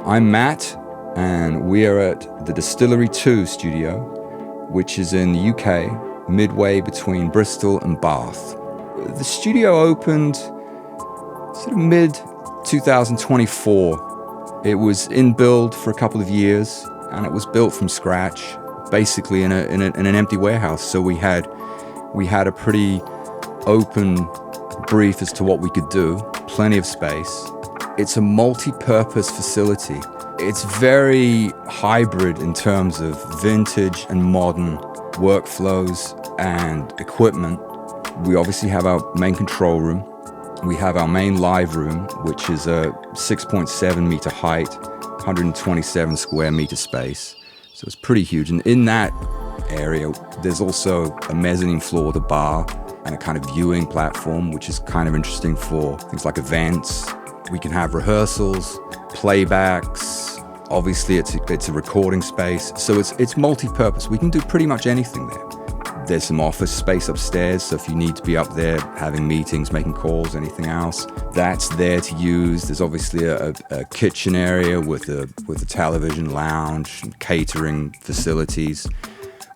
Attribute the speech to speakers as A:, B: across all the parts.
A: I'm Matt, and we are at the Distillery II studio, which is in the UK, midway between Bristol and Bath. The studio opened sort of mid-2024. It was in build for a couple of years, and it was built from scratch, basically in an empty warehouse. So we had a pretty open brief as to what we could do, plenty of space. It's a multi-purpose facility. It's very hybrid in terms of vintage and modern workflows and equipment. We obviously have our main control room. We have our main live room, which is a 6.7 meter height, 127 square meter space. So it's pretty huge. And in that area, there's also a mezzanine floor with a bar and a kind of viewing platform, which is kind of interesting for things like events. We can have rehearsals, playbacks. Obviously, it's a recording space, so it's multi-purpose. We can do pretty much anything there. There's some office space upstairs, so if you need to be up there having meetings, making calls, anything else, that's there to use. There's obviously a kitchen area with a television lounge and catering facilities.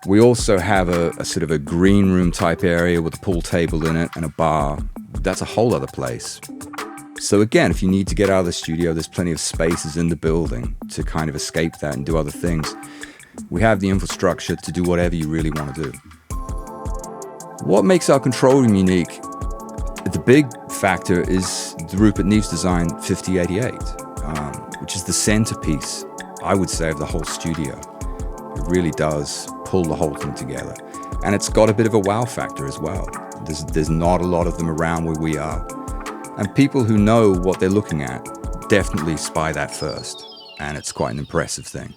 A: We also have a sort of a green room type area with a pool table in it and a bar. That's a whole other place. So again, if you need to get out of the studio, there's plenty of spaces in the building to kind of escape that and do other things. We have the infrastructure to do whatever you really want to do. What makes our control room unique? The big factor is the Rupert Neve's design 5088, which is the centerpiece, I would say, of the whole studio. It really does pull the whole thing together. And it's got a bit of a wow factor as well. There's not a lot of them around where we are. And people who know what they're looking at definitely spy that first. And it's quite an impressive thing.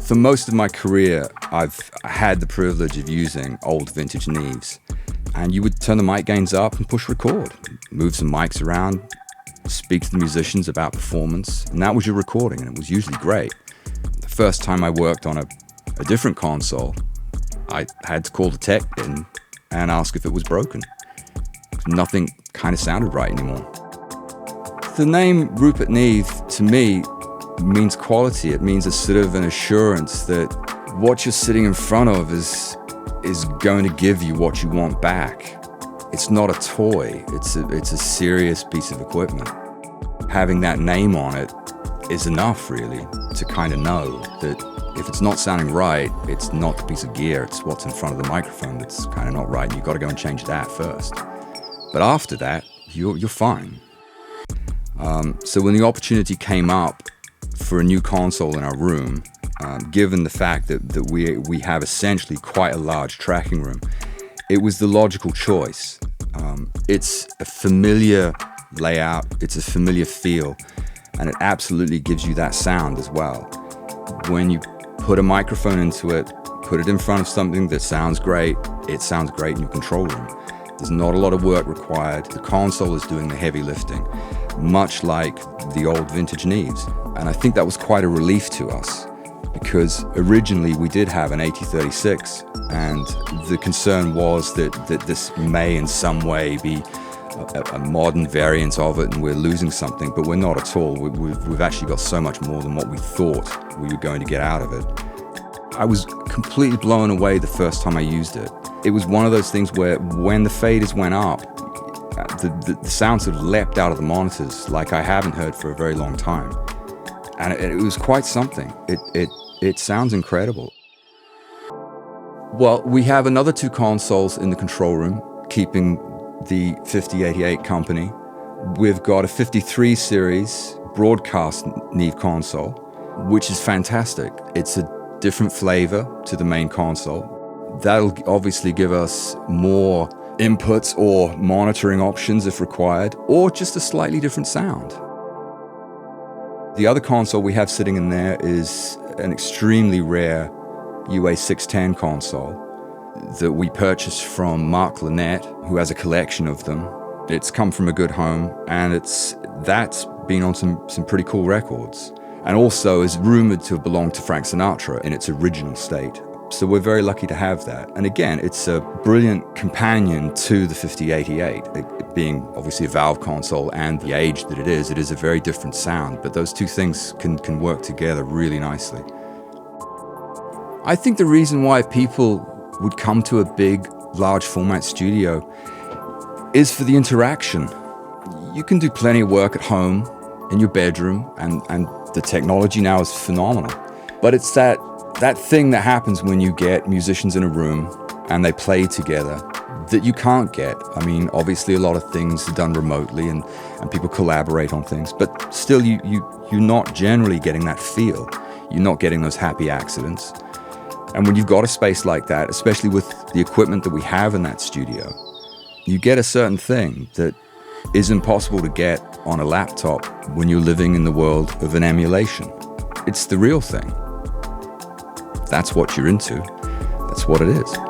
A: For most of my career, I've had the privilege of using old vintage Neves. And you would turn the mic gains up and push record, move some mics around, speak to the musicians about performance, and that was your recording, and it was usually great. The first time I worked on a different console, I had to call the tech in and ask if it was broken. Nothing kind of sounded right anymore. The name Rupert Neve, to me, means quality. It means a sort of an assurance that what you're sitting in front of is going to give you what you want back. It's not a toy. It's a serious piece of equipment. Having that name on it is enough, really, to kind of know that if it's not sounding right, it's not the piece of gear. It's what's in front of the microphone that's kind of not right, and you've got to go and change that first. But after that, you're fine. So when the opportunity came up for a new console in our room, given the fact that we have essentially quite a large tracking room, it was the logical choice. It's a familiar layout, it's a familiar feel, and it absolutely gives you that sound as well. When you put a microphone into it, put it in front of something that sounds great, it sounds great in your control room. There's not a lot of work required. The console is doing the heavy lifting, much like the old vintage Neves. And I think that was quite a relief to us, because originally we did have an 8036, and the concern was that this may in some way be a modern variant of it and we're losing something, but we're not at all. We've actually got so much more than what we thought we were going to get out of it. I was completely blown away the first time I used it. It was one of those things where when the faders went up, the sound sort of leapt out of the monitors like I haven't heard for a very long time. And it was quite something. It sounds incredible. Well, we have another two consoles in the control room, keeping the 5088 company. We've got a 53 series broadcast Neve console, which is fantastic. It's a different flavor to the main console. That'll obviously give us more inputs or monitoring options if required, or just a slightly different sound. The other console we have sitting in there is an extremely rare UA610 console that we purchased from Mark Lynette, who has a collection of them. It's come from a good home, and that's been on some pretty cool records, and also is rumored to have belonged to Frank Sinatra in its original state. So we're very lucky to have that. And again, it's a brilliant companion to the 5088. It being obviously a valve console and the age that it is a very different sound, but those two things can work together really nicely. I think the reason why people would come to a big, large format studio is for the interaction. You can do plenty of work at home, in your bedroom, and the technology now is phenomenal. But it's that thing that happens when you get musicians in a room and they play together that you can't get. I mean, obviously a lot of things are done remotely and people collaborate on things, but still you're not generally getting that feel. You're not getting those happy accidents. And when you've got a space like that, especially with the equipment that we have in that studio, you get a certain thing that is impossible to get on a laptop when you're living in the world of an emulation. It's the real thing. That's what you're into. That's what it is.